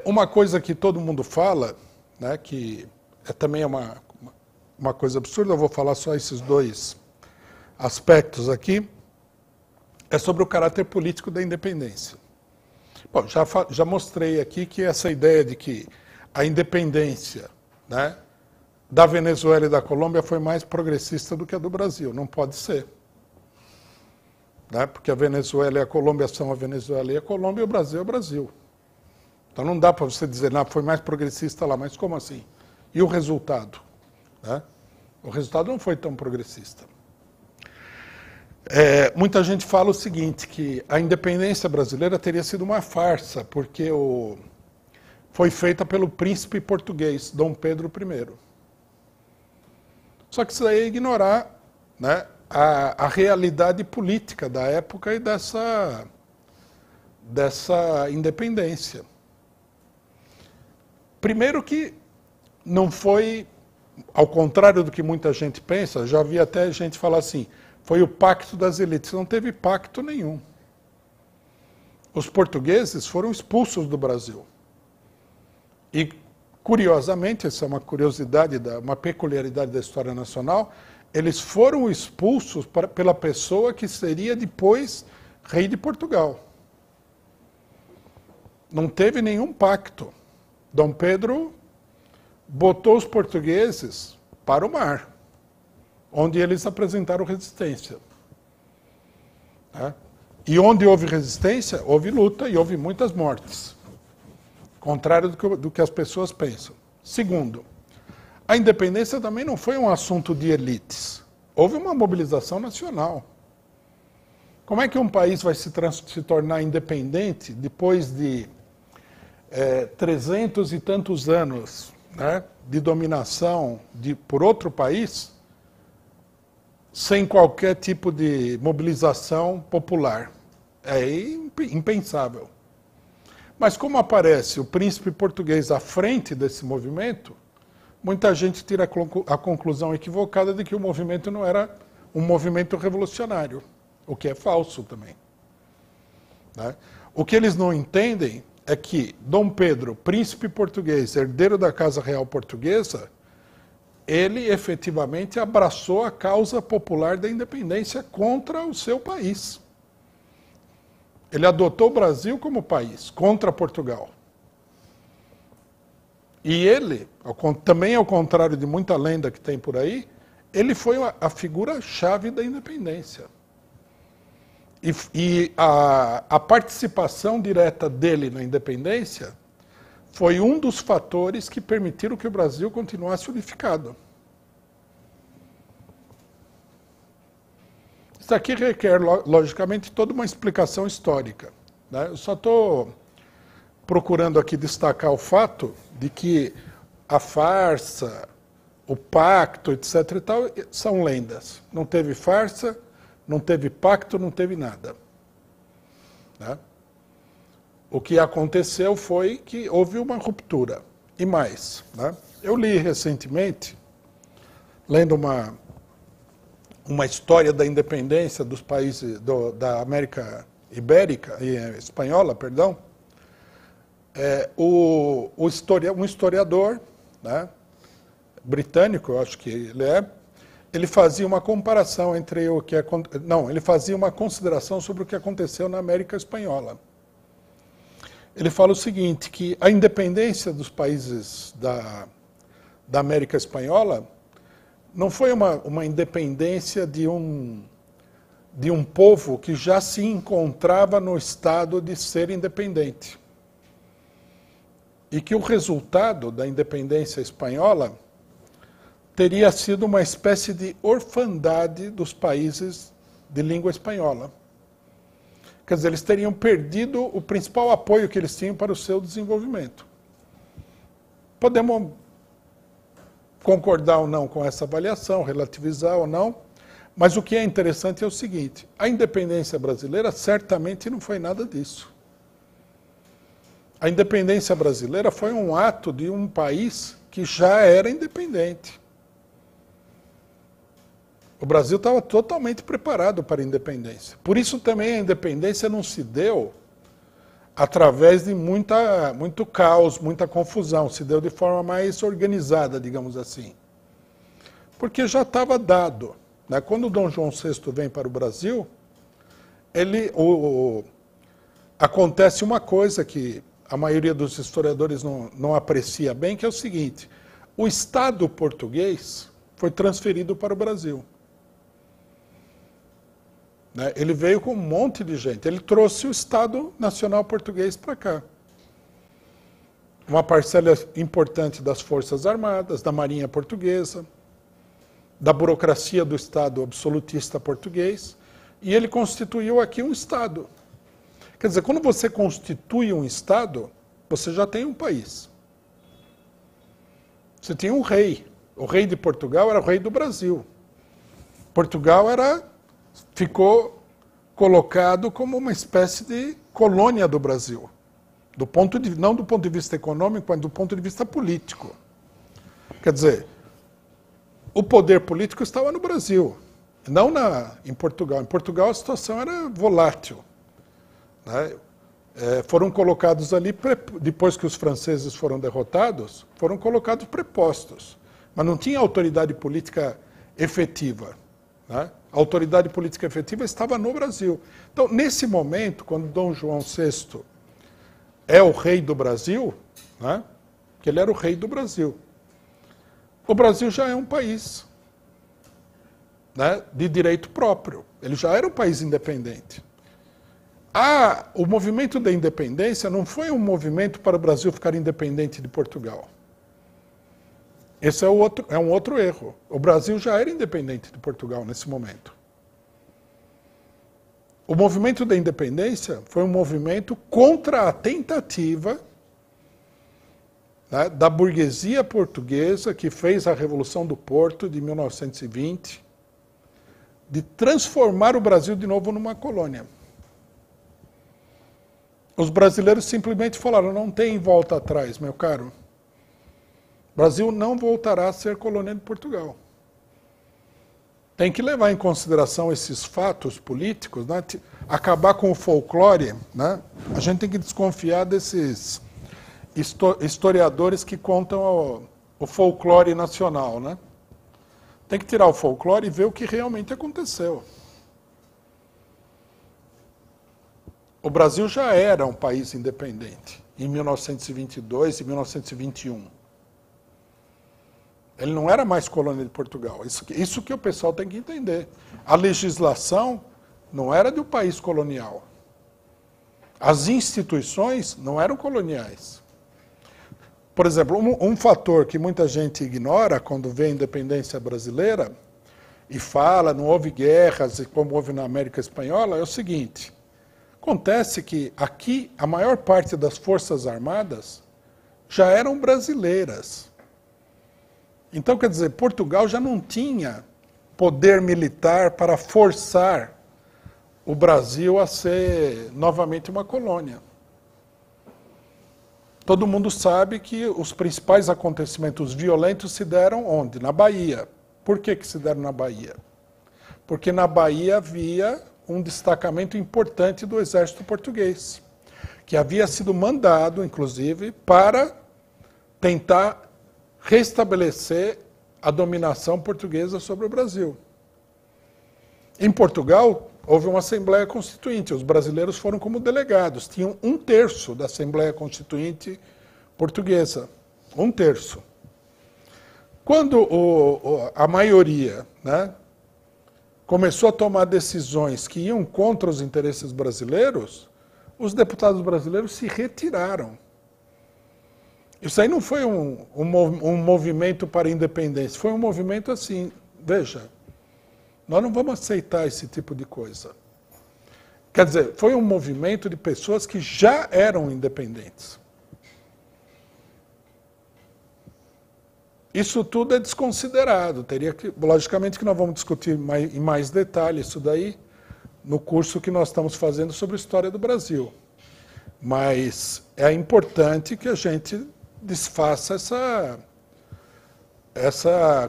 Uma coisa que todo mundo fala, né, que também é uma coisa absurda, eu vou falar só esses dois aspectos aqui, é sobre o caráter político da independência. Bom, já mostrei aqui que essa ideia de que a independência, né, da Venezuela e da Colômbia foi mais progressista do que a do Brasil. Não pode ser. Né? Porque a Venezuela e a Colômbia são a Venezuela e a Colômbia, e o Brasil é o Brasil. Então não dá para você dizer, não, foi mais progressista lá, mas como assim? E o resultado? Né? O resultado não foi tão progressista. Muita gente fala o seguinte, que a independência brasileira teria sido uma farsa, porque foi feita pelo príncipe português, Dom Pedro I. Só que isso aí é ignorar, né, a realidade política da época e dessa independência. Primeiro que não foi, ao contrário do que muita gente pensa, já vi até gente falar assim, foi o pacto das elites. Não teve pacto nenhum. Os portugueses foram expulsos do Brasil. E, curiosamente, essa é uma curiosidade, uma peculiaridade da história nacional, eles foram expulsos pela pessoa que seria depois rei de Portugal. Não teve nenhum pacto. Dom Pedro botou os portugueses para o mar, onde eles apresentaram resistência. E onde houve resistência, houve luta e houve muitas mortes. Contrário do que as pessoas pensam. Segundo, a independência também não foi um assunto de elites. Houve uma mobilização nacional. Como é que um país vai se tornar independente depois de 300 e tantos anos, né, de dominação por outro país, sem qualquer tipo de mobilização popular? É impensável. Mas como aparece o príncipe português à frente desse movimento, muita gente tira a conclusão equivocada de que o movimento não era um movimento revolucionário, o que é falso também. Né? O que eles não entendem é que Dom Pedro, príncipe português, herdeiro da Casa Real Portuguesa, ele efetivamente abraçou a causa popular da independência contra o seu país. Ele adotou o Brasil como país, contra Portugal. E ele, também ao contrário de muita lenda que tem por aí, ele foi a figura-chave da independência. E a participação direta dele na independência foi um dos fatores que permitiram que o Brasil continuasse unificado. Isso aqui requer, logicamente, toda uma explicação histórica. Né? Eu só estou procurando aqui destacar o fato de que a farsa, o pacto, etc. e tal, são lendas. Não teve farsa, não teve pacto, não teve nada. Né? O que aconteceu foi que houve uma ruptura. E mais, né? Eu li recentemente, lendo uma história da independência dos países da América Ibérica, espanhola, perdão, um historiador, né, britânico, eu acho que ele fazia uma comparação entre ele fazia uma consideração sobre o que aconteceu na América Espanhola. Ele fala o seguinte, que a independência dos países da América Espanhola não foi uma independência de um povo que já se encontrava no estado de ser independente. E que o resultado da independência espanhola teria sido uma espécie de orfandade dos países de língua espanhola. Quer dizer, eles teriam perdido o principal apoio que eles tinham para o seu desenvolvimento. Podemos concordar ou não com essa avaliação, relativizar ou não, mas o que é interessante é o seguinte, a independência brasileira certamente não foi nada disso. A independência brasileira foi um ato de um país que já era independente. O Brasil estava totalmente preparado para a independência. Por isso também a independência não se deu através de muito caos, muita confusão. Se deu de forma mais organizada, digamos assim. Porque já estava dado. Né? Quando o Dom João VI vem para o Brasil, acontece uma coisa que a maioria dos historiadores não aprecia bem, que é o seguinte: o Estado português foi transferido para o Brasil. Né? Ele veio com um monte de gente. Ele trouxe o Estado Nacional Português para cá. Uma parcela importante das Forças Armadas, da Marinha Portuguesa, da burocracia do Estado absolutista português, e ele constituiu aqui um Estado. Quer dizer, quando você constitui um Estado, você já tem um país. Você tinha um rei. O rei de Portugal era o rei do Brasil. Portugal ficou colocado como uma espécie de colônia do Brasil. Não do ponto de vista econômico, mas do ponto de vista político. Quer dizer, o poder político estava no Brasil, não em Portugal. Em Portugal a situação era volátil. Né? Foram colocados ali, depois que os franceses foram derrotados, foram colocados prepostos. Mas não tinha autoridade política efetiva. Né? A autoridade política efetiva estava no Brasil. Então, nesse momento, quando Dom João VI é o rei do Brasil, né? Que ele era o rei do Brasil, o Brasil já é um país, né, de direito próprio. Ele já era um país independente. O movimento da independência não foi um movimento para o Brasil ficar independente de Portugal. Esse é um outro erro. O Brasil já era independente de Portugal nesse momento. O movimento da independência foi um movimento contra a tentativa, né, da burguesia portuguesa que fez a Revolução do Porto de 1920, de transformar o Brasil de novo numa colônia. Os brasileiros simplesmente falaram: não tem volta atrás, meu caro. O Brasil não voltará a ser colônia de Portugal. Tem que levar em consideração esses fatos políticos, né? Acabar com o folclore. Né? A gente tem que desconfiar desses historiadores que contam o folclore nacional. Né? Tem que tirar o folclore e ver o que realmente aconteceu. O Brasil já era um país independente em 1922 e 1921. Ele não era mais colônia de Portugal. Isso que o pessoal tem que entender. A legislação não era de um país colonial. As instituições não eram coloniais. Por exemplo, um fator que muita gente ignora quando vê a independência brasileira e fala, não houve guerras como houve na América Espanhola, é o seguinte: acontece que aqui a maior parte das forças armadas já eram brasileiras. Então, quer dizer, Portugal já não tinha poder militar para forçar o Brasil a ser novamente uma colônia. Todo mundo sabe que os principais acontecimentos violentos se deram onde? Na Bahia. Por que se deram na Bahia? Porque na Bahia havia um destacamento importante do exército português, que havia sido mandado, inclusive, para tentar restabelecer a dominação portuguesa sobre o Brasil. Em Portugal, houve uma Assembleia Constituinte, os brasileiros foram como delegados, tinham 1/3 da Assembleia Constituinte portuguesa, 1/3. Quando a maioria, né, começou a tomar decisões que iam contra os interesses brasileiros, os deputados brasileiros se retiraram. Isso aí não foi um movimento para a independência, foi um movimento assim: veja, nós não vamos aceitar esse tipo de coisa. Quer dizer, foi um movimento de pessoas que já eram independentes. Isso tudo é desconsiderado. Logicamente que nós vamos discutir em mais detalhe isso daí no curso que nós estamos fazendo sobre a história do Brasil. Mas é importante que a gente desfaça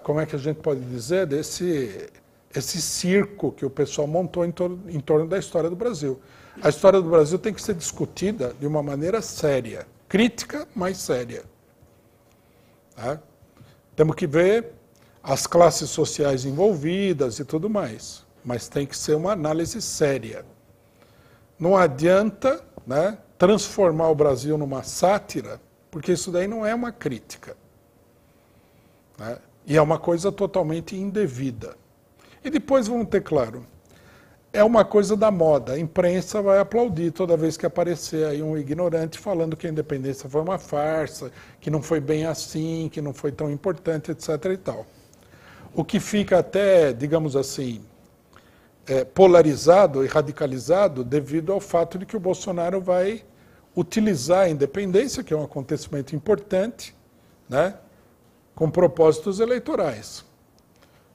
como é que a gente pode dizer, esse circo que o pessoal montou em torno da história do Brasil. A história do Brasil tem que ser discutida de uma maneira séria, crítica, mas séria. Tá? Temos que ver as classes sociais envolvidas e tudo mais, mas tem que ser uma análise séria. Não adianta, né, transformar o Brasil numa sátira, porque isso daí não é uma crítica. Né? E é uma coisa totalmente indevida. E depois vamos ter claro, é uma coisa da moda, a imprensa vai aplaudir toda vez que aparecer aí um ignorante falando que a independência foi uma farsa, que não foi bem assim, que não foi tão importante, etc. e tal. O que fica até, digamos assim, polarizado e radicalizado devido ao fato de que o Bolsonaro vai utilizar a independência, que é um acontecimento importante, né, com propósitos eleitorais.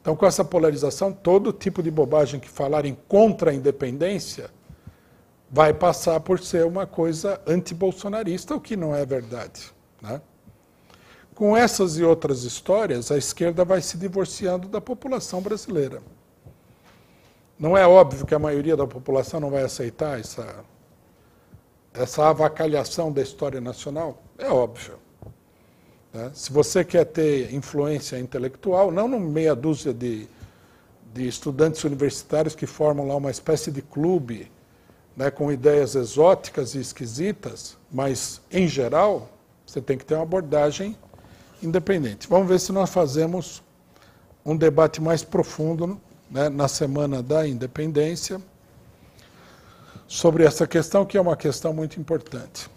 Então, com essa polarização, todo tipo de bobagem que falarem contra a independência vai passar por ser uma coisa anti-bolsonarista, o que não é verdade. Né? Com essas e outras histórias, a esquerda vai se divorciando da população brasileira. Não é óbvio que a maioria da população não vai aceitar essa avacalhação da história nacional? É óbvio. Se você quer ter influência intelectual, não numa meia dúzia de estudantes universitários que formam lá uma espécie de clube, né, com ideias exóticas e esquisitas, mas, em geral, você tem que ter uma abordagem independente. Vamos ver se nós fazemos um debate mais profundo, né, na Semana da Independência sobre essa questão, que é uma questão muito importante.